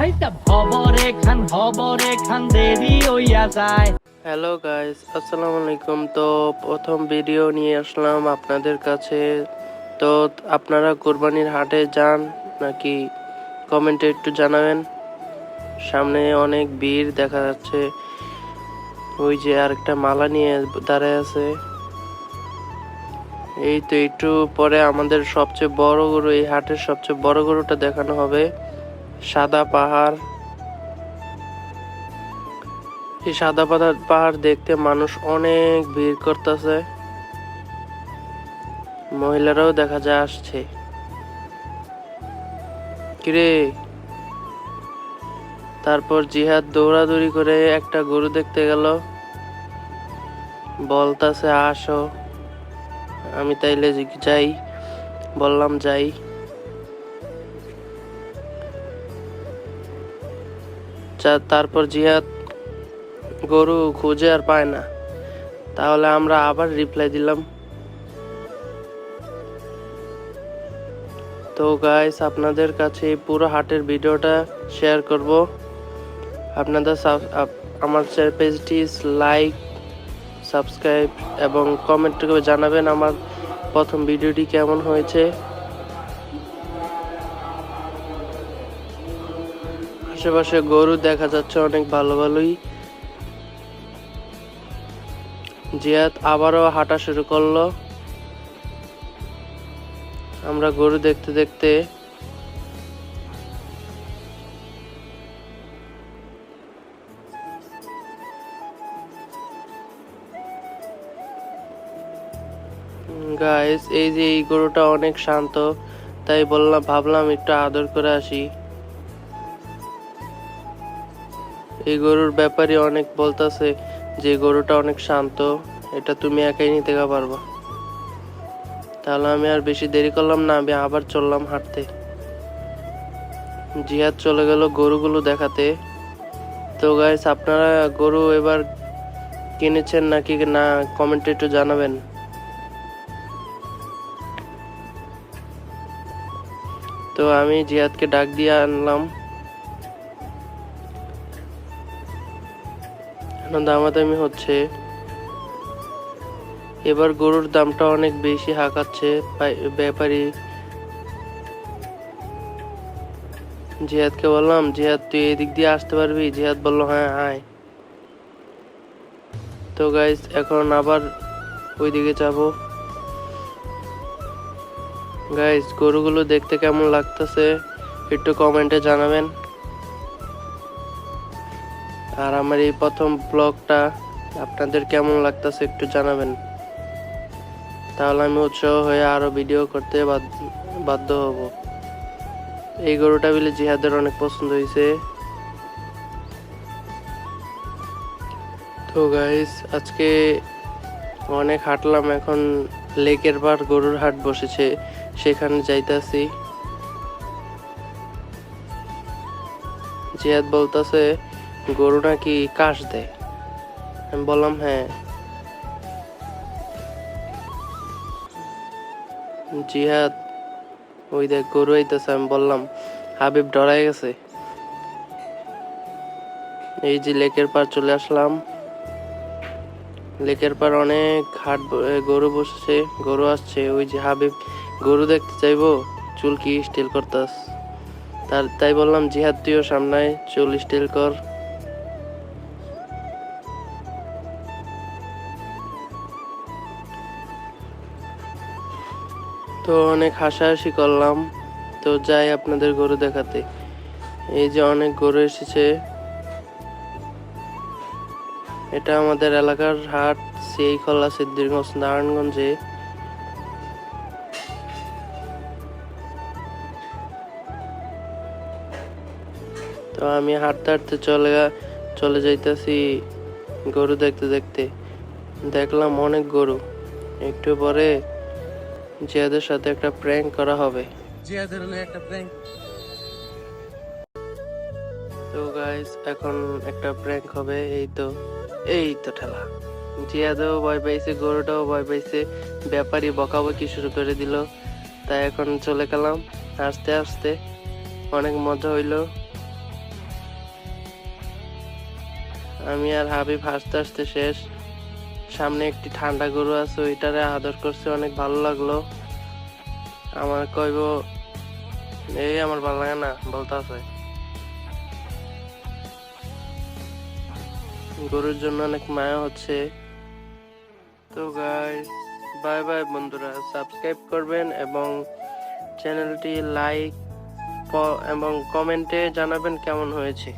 ভাইটা হবরে খান দেরি হইয়া যায়। হ্যালো গাইস, আসসালামু আলাইকুম। তো প্রথম ভিডিও নিয়ে আসলাম আপনাদের কাছে। তো আপনারা কোরবানির হাটে যান নাকি কমেন্টে একটু জানাবেন। সামনে অনেক ভিড় দেখা যাচ্ছে। ওই যে আরেকটা মালা নিয়ে দাঁড়ায় আছে। এই তো একটু পরে আমাদের সবচেয়ে বড় গরু, এই হাটের সবচেয়ে বড় গরুটা দেখানো হবে, সাদা পাহাড়। এই সাদা পাহাড় দেখতে মানুষ অনেক ভিড় করতেছে, মহিলারাও দেখা যায় আসছে। কিরে, তারপর জিহাদ দৌড়াদৌড়ি করে একটা গরু দেখতে গেল, বলতাছে আসো। আমি তাইলে যাই, বললাম যাই। তারপর জিহাদ গরু খুঁজে আর পায় না, তাহলে আমরা আবার রিপ্লাই দিলাম। তো গাইস, আপনাদের কাছে পুরো হাটের ভিডিওটা শেয়ার করব। আপনাদের আমার পেজটি লাইক, সাবস্ক্রাইব এবং কমেন্ট করে জানাবেন আমার প্রথম ভিডিওটি কেমন হয়েছে। আশেপাশে গরু দেখা যাচ্ছে অনেক ভালোই। জিয়াদ আবারও হাঁটা শুরু করলো। আমরা গরু দেখতে দেখতে গাইস, এই যে এই গরুটা অনেক শান্ত, তাই ভাবলাম একটু আদর করে আসি। এই গরুর ব্যাপারে অনেক বলতেছে যে গরুটা অনেক শান্ত, এটা তুমি একাই নিতে পারবা। তাহলে আমি আর বেশি দেরি করলাম না, আমি আবার চললাম হাঁটতে। জিহাদ চলে গেল গরুগুলো দেখাতে। তো গাইস, আপনারা গরু এবার কিনেছেন নাকি না কমেন্টে একটু জানাবেন। তো আমি জিহাদকে ডাক দিয়ে আনলাম। দামাদামি হচ্ছে। এবার গরুর দামটা অনেক বেশি হাঁকাচ্ছে ব্যাপারী। জিহাদকে বললাম, জিহাদ তুই এদিক দিয়ে আসতে পারবি? জিহাদ বলল হ্যাঁ আয়। তো গাইস, এখন আবার ওইদিকে যাব। গাইস, গরুগুলো দেখতে কেমন লাগতেছে একটু কমেন্টে জানাবেন। আর আমার এই প্রথম ব্লগটা আপনাদের কেমন লাগতেছে একটু জানাবেন, তাহলে আমি উৎসাহ হয়ে আরো ভিডিও করতে বাধ্য হব। এই গরুটা বলে জিহাদের অনেক পছন্দ হয়েছে। তো গাইস, আজকে অনেক হাঁটলাম, এখন লেকের পার গরুর হাট বসেছে, সেখানে যাইতাছি। জিহাদ বলতাছে গরু নাকি কাশ দেয়। আমি বললাম হ্যাঁ। জিহাদ ওই দেখ গরু আইতেছে। আমি বললাম হাবিব ডরাই গেছে। এই যে লেকের পার চলে আসলাম। লেকের পার অনেক গরু বসেছে, গরু আসছে। ওই যে হাবিব গরু দেখতে চাইবো, চুল কি স্টিল করতাস? তাই বললাম জিহাদ তুইও সামনায় চুল স্টিল কর। তো অনেক হাসাহাসি করলাম। তো যাই আপনাদের গরু দেখাতে। এই যে অনেক গরু এসেছে। এটা আমাদের এলাকার হাট, সেই খোলা সিদ্ধিরগঞ্জ নারায়ণগঞ্জে। তো আমি হাঁটতে হাঁটতে চলে যাইতেছি গরু দেখতে দেখতে। দেখলাম অনেক গরু। একটু পরে জিয়াদের সাথে একটা প্র্যাঙ্ক করা হবে। জিয়াদের হলো একটা প্র্যাঙ্ক। তো গাইস, এখন একটা প্র্যাঙ্ক হবে। এই তো ঠেলা। জিয়াদও ভয় পাইছে, গরুটাও ভয় পাইছে, ব্যাপারী বকাবকি শুরু করে দিল। তাই এখন চলে গেলাম আস্তে আস্তে। অনেক মজা হইলো। আমি আর হাবিব হাসতে হাসতে শেষ। সামনে একটি ঠান্ডা গরু আছে, ওইটারে আদর করছে, অনেক ভালো লাগলো। আমার কইব এই আমার ভালো লাগে না বলতে আছে। গরুর জন্য অনেক মায়া হচ্ছে। তো গাইস বাই বাই বন্ধুরা, সাবস্ক্রাইব করবেন এবং চ্যানেলটি লাইক এবং কমেন্টে জানাবেন কেমন হয়েছে।